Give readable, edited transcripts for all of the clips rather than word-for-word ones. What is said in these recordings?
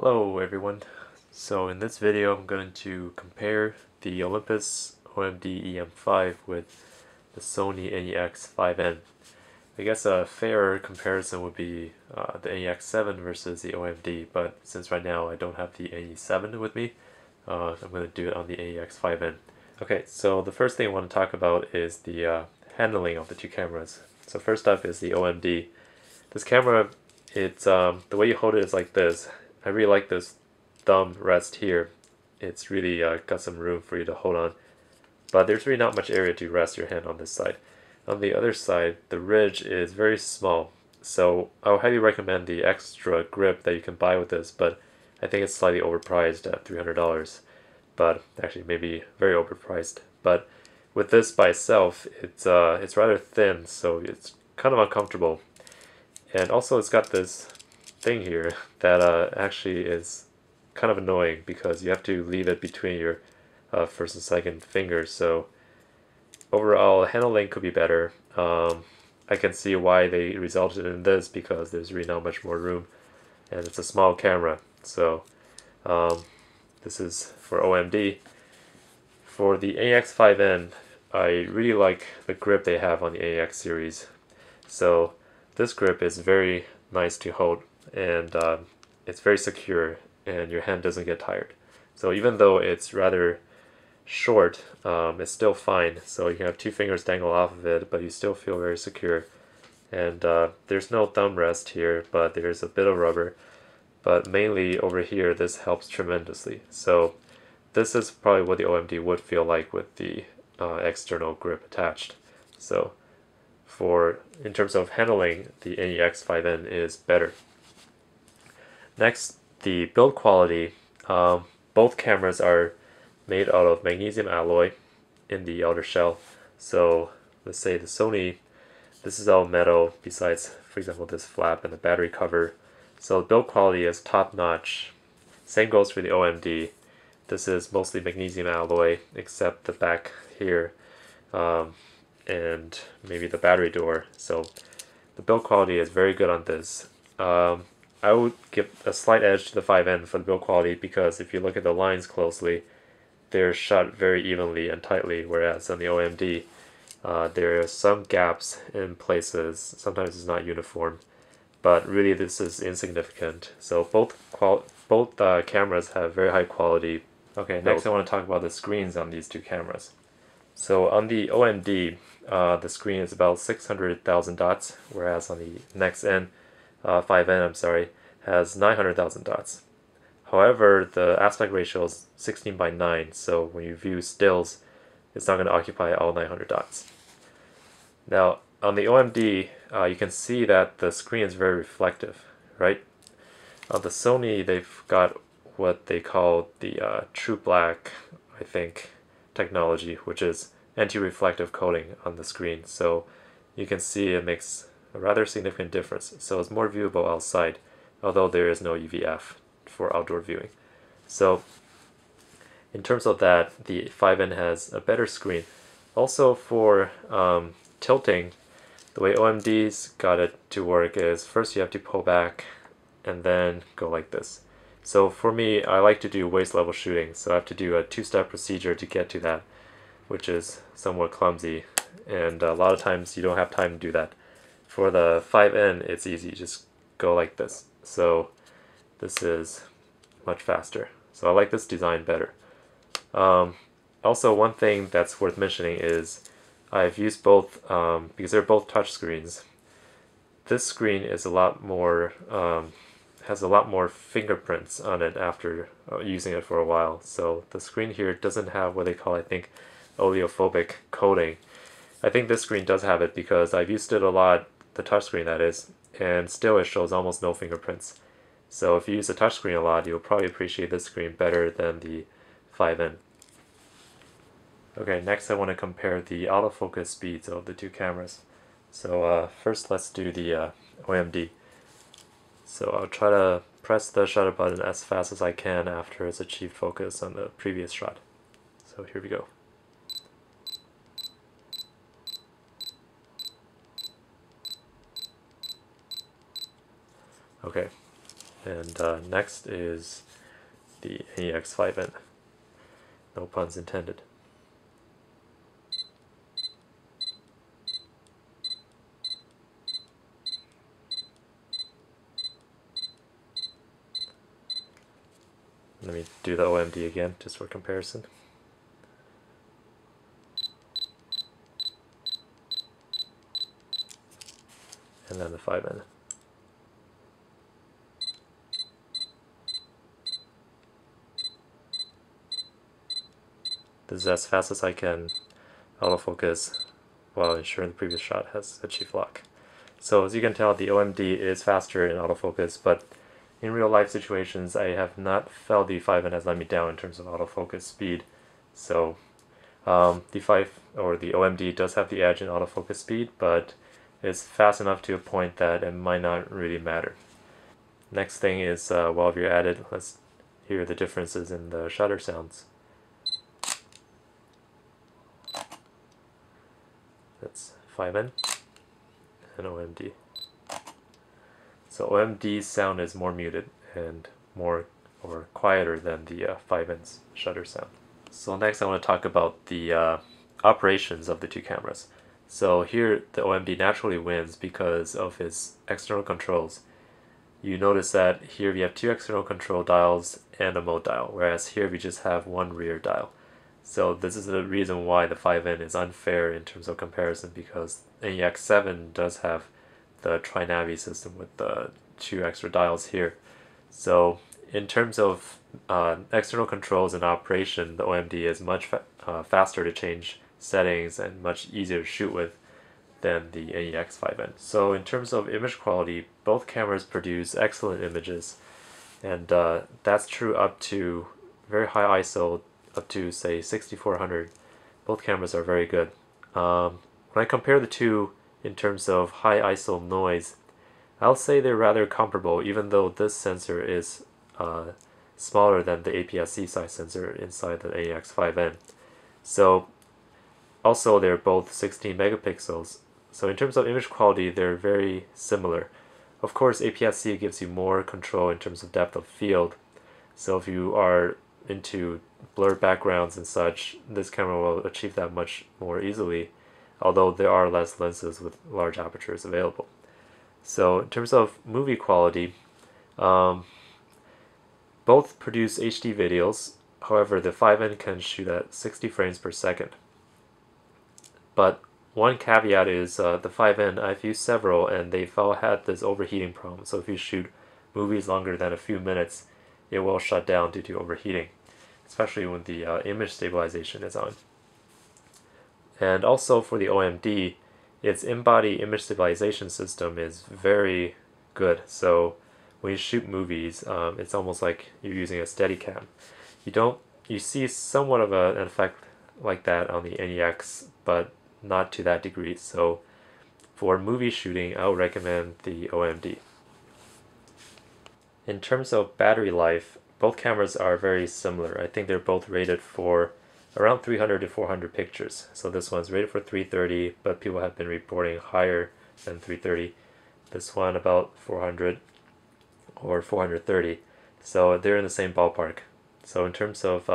Hello everyone. So in this video I'm going to compare the Olympus OMD EM-5 with the Sony NEX-5N. I guess a fairer comparison would be the NEX-7 versus the OMD, but since right now I don't have the NE7 with me, I'm going to do it on the NEX-5N. Okay, so the first thing I want to talk about is the handling of the two cameras. So first up is the OMD. This camera, it's the way you hold it is like this. I really like this thumb rest here. It's really got some room for you to hold on, but there's really not much area to rest your hand on this side. On the other side, the ridge is very small, so I would highly recommend the extra grip that you can buy with this, but I think it's slightly overpriced at $300, but actually maybe very overpriced. But with this by itself, it's rather thin, so it's kind of uncomfortable. And also it's got this thing here that actually is kind of annoying because you have to leave it between your first and second fingers. So overall, handling could be better. I can see why they resulted in this because there's really not much more room, and it's a small camera. So this is for OMD. For the NEX-5N, I really like the grip they have on the NEX series. So this grip is very nice to hold, and it's very secure, and your hand doesn't get tired. So even though it's rather short, it's still fine. So you can have two fingers dangle off of it, but you still feel very secure. And there's no thumb rest here, but there's a bit of rubber. But mainly over here, this helps tremendously. So this is probably what the OMD would feel like with the external grip attached. So in terms of handling, the NEX-5N is better. Next, the build quality. Both cameras are made out of magnesium alloy in the outer shell. So let's say the Sony, this is all metal besides, for example, this flap and the battery cover. So the build quality is top notch. Same goes for the OMD. This is mostly magnesium alloy except the back here. And maybe the battery door. So the build quality is very good on this. I would give a slight edge to the 5N for the build quality because if you look at the lines closely, they're shot very evenly and tightly, whereas on the OMD, there are some gaps in places. Sometimes it's not uniform, but really this is insignificant. So both cameras have very high quality. Okay, next I want to talk about the screens on these two cameras. So on the OMD, the screen is about 600,000 dots, whereas on the NEX-5N, has 900,000 dots. However, the aspect ratio is 16:9, so when you view stills, it's not going to occupy all 900 dots. Now, on the OMD, you can see that the screen is very reflective, right? On the Sony, they've got what they call the true black, I think, technology, which is anti-reflective coating on the screen. So you can see it makes a rather significant difference. So it's more viewable outside, although there is no EVF for outdoor viewing. So in terms of that, the 5N has a better screen. Also for tilting, the way OMD's got it to work is first you have to pull back and then go like this. So for me, I like to do waist level shooting, so I have to do a two-step procedure to get to that, which is somewhat clumsy, and a lot of times you don't have time to do that. For the 5N, it's easy, just go like this. So this is much faster. So I like this design better. Also, one thing that's worth mentioning is I've used both because they're both touch screens. This screen is a lot more has a lot more fingerprints on it after using it for a while. So the screen here doesn't have what they call, I think, oleophobic coating. I think this screen does have it because I've used it a lot, the touchscreen that is, and still it shows almost no fingerprints. So if you use the touchscreen a lot, you'll probably appreciate this screen better than the 5N. Okay, next I want to compare the autofocus speeds of the two cameras. So first let's do the OMD. So I'll try to press the shutter button as fast as I can after it's achieved focus on the previous shot. So here we go. Okay, And next is the NEX-5N. No puns intended. Let me do the OMD again, just for comparison. And then the 5N. This is as fast as I can autofocus while ensuring the previous shot has achieved lock. So as you can tell, the OMD is faster in autofocus, but in real life situations I have not felt the 5N has let me down in terms of autofocus speed. So the OMD does have the edge in autofocus speed, but it's fast enough to a point that it might not really matter. Next thing is, while you're at it, let's hear the differences in the shutter sounds. That's 5N and OMD. So OMD's sound is more muted and more or quieter than the 5N's shutter sound. So next I want to talk about the operations of the two cameras. So here the OMD naturally wins because of its external controls. You notice that here we have two external control dials and a mode dial, whereas here we just have one rear dial. So this is the reason why the 5N is unfair in terms of comparison, because NEX-7 does have the tri-navi system with the two extra dials here. So in terms of external controls and operation, the OMD is much faster to change settings and much easier to shoot with than the NEX-5N. So in terms of image quality, both cameras produce excellent images, and that's true up to very high ISO, up to say 6400. Both cameras are very good. When I compare the two in terms of high ISO noise, I'll say they're rather comparable, even though this sensor is smaller than the APS-C size sensor inside the NEX-5N. So also they're both 16 megapixels. So in terms of image quality, they're very similar. Of course, APS-C gives you more control in terms of depth of field. So if you are into blurred backgrounds and such, this camera will achieve that much more easily, although there are less lenses with large apertures available. So in terms of movie quality, both produce HD videos. However, the 5N can shoot at 60 frames per second. But one caveat is the 5N, I've used several and they've all had this overheating problem. So if you shoot movies longer than a few minutes, it will shut down due to overheating, especially when the image stabilization is on. And also for the OMD, its in-body image stabilization system is very good. So when you shoot movies, it's almost like you're using a Steadicam. You see somewhat of an effect like that on the NEX, but not to that degree. So for movie shooting, I would recommend the OMD. In terms of battery life, both cameras are very similar. I think they're both rated for around 300 to 400 pictures. So this one's rated for 330, but people have been reporting higher than 330. This one about 400 or 430. So they're in the same ballpark. So in terms of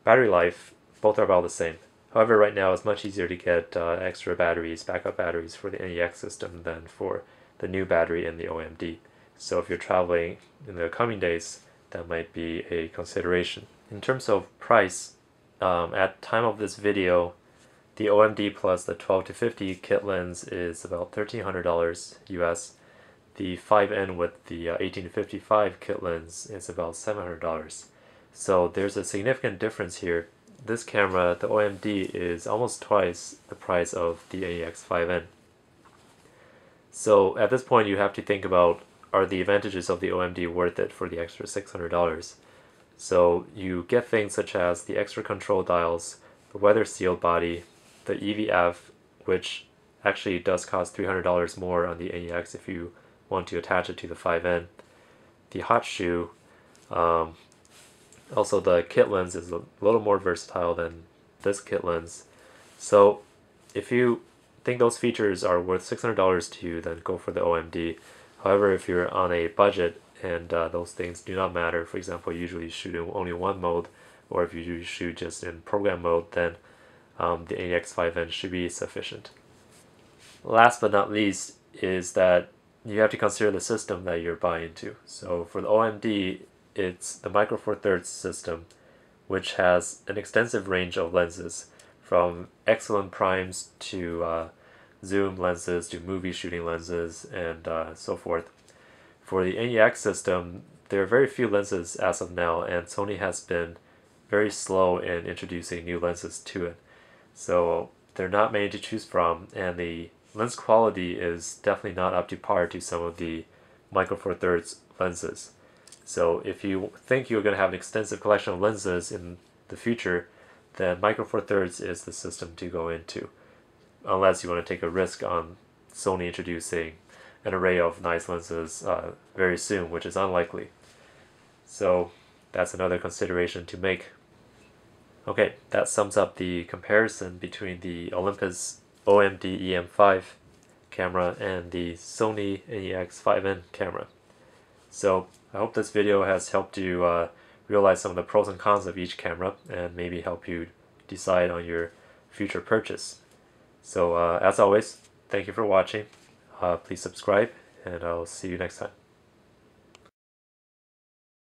battery life, both are about the same. However, right now it's much easier to get extra batteries, backup batteries for the NEX system than for the new battery in the OMD. So if you're traveling in the coming days, that might be a consideration. In terms of price, at time of this video, the OMD plus the 12 to 50 kit lens is about $1,300 US. The 5N with the 18 to 55 kit lens is about $700. So there's a significant difference here. This camera, the OMD, is almost twice the price of the NEX-5N. So at this point you have to think about, are the advantages of the OMD worth it for the extra $600? So you get things such as the extra control dials, the weather sealed body, the EVF, which actually does cost $300 more on the NEX if you want to attach it to the 5N, the hot shoe, also the kit lens is a little more versatile than this kit lens. So if you think those features are worth $600 to you, then go for the OMD. However, if you're on a budget and those things do not matter. For example, usually you shoot in only one mode, or if you shoot just in program mode, then the NEX-5N should be sufficient. Last but not least is that you have to consider the system that you're buying into. So for the OMD, it's the Micro Four Thirds system, which has an extensive range of lenses, from excellent primes to zoom lenses to movie shooting lenses and so forth. For the NEX system, there are very few lenses as of now, and Sony has been very slow in introducing new lenses to it. So there are not many to choose from, and the lens quality is definitely not up to par to some of the Micro Four Thirds lenses. So if you think you're going to have an extensive collection of lenses in the future, then Micro Four Thirds is the system to go into, unless you want to take a risk on Sony introducing an array of nice lenses very soon, which is unlikely. So that's another consideration to make. Okay, that sums up the comparison between the Olympus OMD EM-5 camera and the Sony NEX-5N camera. So I hope this video has helped you realize some of the pros and cons of each camera and maybe help you decide on your future purchase. So as always, thank you for watching. Please subscribe, and I'll see you next time.